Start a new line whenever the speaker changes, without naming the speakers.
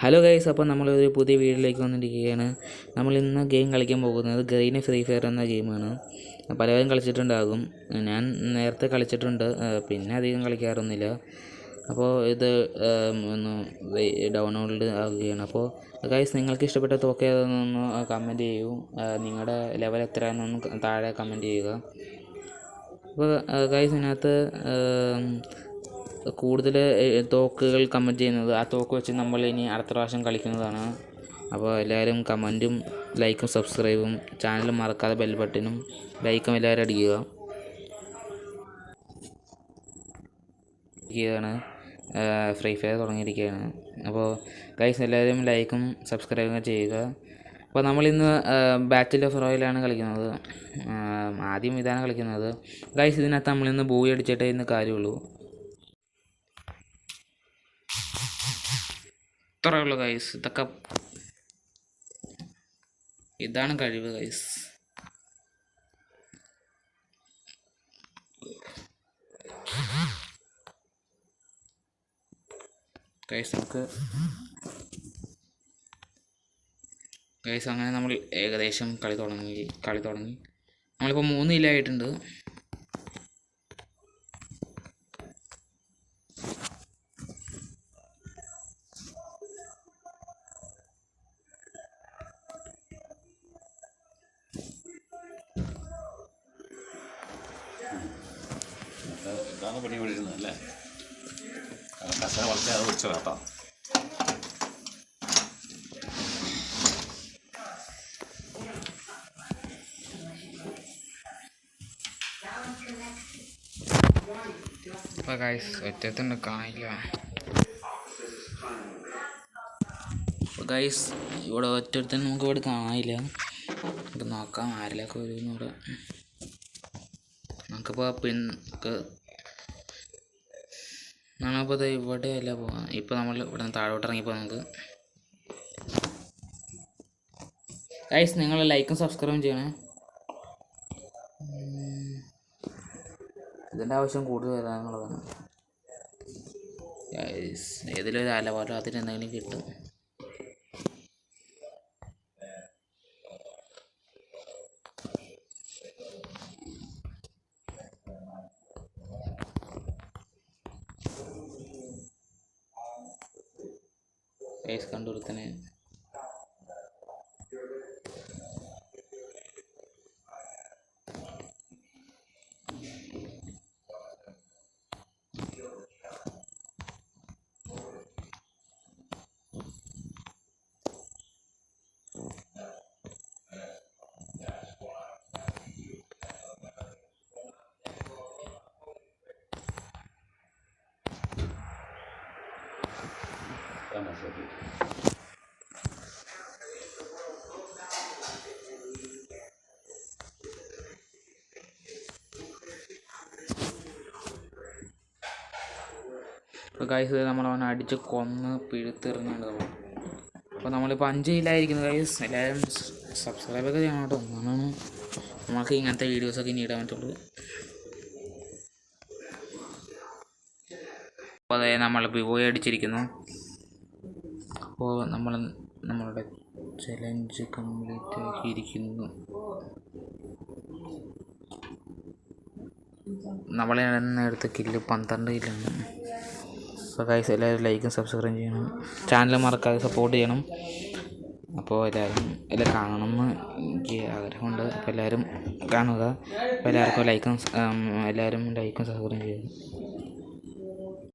Hello guys, അപ്പോൾ നമ്മളൊരു പുതിയ വീഡിയോയിലേക്ക് വന്നിരിക്കുകയാണ്. നമ്മളിന്ന് ഗെയിം കളിക്കാൻ പോകുന്നത് ഗ്രീൻ ഫ്രീ ഫയർ എന്ന ഗെയിമാണ്. പലരും കളിച്ചിട്ടുണ്ടാകും. ഞാൻ നേരത്തെ കളിച്ചിട്ടുണ്ട്, പിന്നെ അധികം കളിക്കാറൊന്നുമില്ല. അപ്പോൾ ഇത് ഒന്ന് ഡൗൺലോഡ് ആകുകയാണ്. അപ്പോൾ ഗൈസ്, നിങ്ങൾക്ക് ഇഷ്ടപ്പെട്ട തോക്ക് ഏതെന്നൊന്ന് കമൻറ്റ് ചെയ്യൂ. നിങ്ങളുടെ ലെവൽ എത്രയാണെന്നൊന്ന് താഴെ കമൻറ്റ് ചെയ്യുക. അപ്പോൾ ഗൈസ്, ഇതിനകത്ത് കൂടുതൽ തോക്കുകൾ കമൻറ്റ് ചെയ്യുന്നത് ആ തോക്ക് വെച്ച് നമ്മൾ ഇനി അടുത്ത പ്രാവശ്യം കളിക്കുന്നതാണ്. അപ്പോൾ എല്ലാവരും കമൻറ്റും ലൈക്കും സബ്സ്ക്രൈബും ചാനലും മറക്കാതെ ബെൽ ബട്ടനും ലൈക്കും എല്ലാവരും അടിക്കുകയാണ്. ഫ്രീ ഫയർ തുടങ്ങിയിരിക്കുകയാണ്. അപ്പോൾ ഗൈസ്, എല്ലാവരും ലൈക്കും സബ്സ്ക്രൈബും ചെയ്യുക. അപ്പോൾ നമ്മളിന്ന് ബാറ്റിൽ ഓഫ് റോയലാണ് കളിക്കുന്നത്. ആദ്യം ഇതാണ് കളിക്കുന്നത് ഗൈസ്. ഇതിനകത്ത് നമ്മളിന്ന് ബൂയി അടിച്ചിട്ടേ ഇന്ന് കാര്യമുള്ളൂ. ഇത്രയേ ഉള്ളൂ ഗൈസ്. ഇതാണ് കഴിവ് ഗൈസ്. ഗൈസ് അങ്ങനെ നമ്മൾ ഏകദേശം കളി തുടങ്ങി. നമ്മളിപ്പോൾ 3 കില്ലായിട്ടുണ്ട്.
ഇതാണ് പണി പിടിക്കുന്നതല്ലേ, കസര വളർത്തി അത് വെച്ച് കേട്ടോ.
അപ്പോൾ ഗൈസ്, ഒറ്റത്തുണ്ട് കാണില്ല. അപ്പോൾ ഗൈസ്, ഇവിടെ ഒറ്റത്തിന് നമുക്ക് ഇവിടെ കാണില്ല. നമുക്ക് നോക്കാം ആരിലൊക്കെ വരും ഇവിടെ. നമുക്കിപ്പോൾ നമ്മളിപ്പോൾ ഇവിടെ അല്ല പോകാം. ഇപ്പോൾ നമ്മൾ ഇവിടെ നിന്ന് താഴോട്ട് ഇറങ്ങിപ്പോൾ നമുക്ക് ഗൈസ്, നിങ്ങൾ ലൈക്കും സബ്സ്ക്രൈബും ചെയ്യണേ. ഇതിൻ്റെ ആവശ്യം കൂടുതൽ വരാനുള്ളതാണ് ഗൈസ്. ഏതിലൊരു അലവാലോ അതിന് എന്തെങ്കിലും കിട്ടും. ഗൈസ് കണ്ടുപിടുത്തനെ ഇപ്പോൾ ഗൈസ്, നമ്മളവനെ അടിച്ച് കൊന്ന് പിഴുത്തെറിഞ്ഞുണ്ടാവും. അപ്പോൾ നമ്മളിപ്പോൾ 5 കില്ലായിരിക്കുന്നു ഗൈസ്. എല്ലാവരും സബ്സ്ക്രൈബൊക്കെ ചെയ്യണം കേട്ടോ. എന്നാണ് നമുക്ക് ഇങ്ങനത്തെ വീഡിയോസൊക്കെ ഇനി ഇടാൻ പറ്റുള്ളൂ. അപ്പോൾ അതായത് നമ്മൾ ബിവോയ് അടിച്ചിരിക്കുന്നു. അപ്പോൾ നമ്മളുടെ ചലഞ്ച് കംപ്ലീറ്റ് ആക്കിയിരിക്കുന്നു. നമ്മളെ എടുത്ത കില്ല് 12 കില്ലാണ്. അപ്പോൾ ഗൈസ്, എല്ലാവരും ലൈക്കും സബ്സ്ക്രൈബ് ചെയ്യണം. ചാനൽ മറക്കാതെ സപ്പോർട്ട് ചെയ്യണം. അപ്പോൾ എല്ലാവരും കാണണമെന്ന് എനിക്ക് ആഗ്രഹമുണ്ട്. അപ്പോൾ എല്ലാവരും കാണുക. അപ്പോൾ എല്ലാവർക്കും എല്ലാവരും ലൈക്കും സബ്സ്ക്രൈബ് ചെയ്യുക.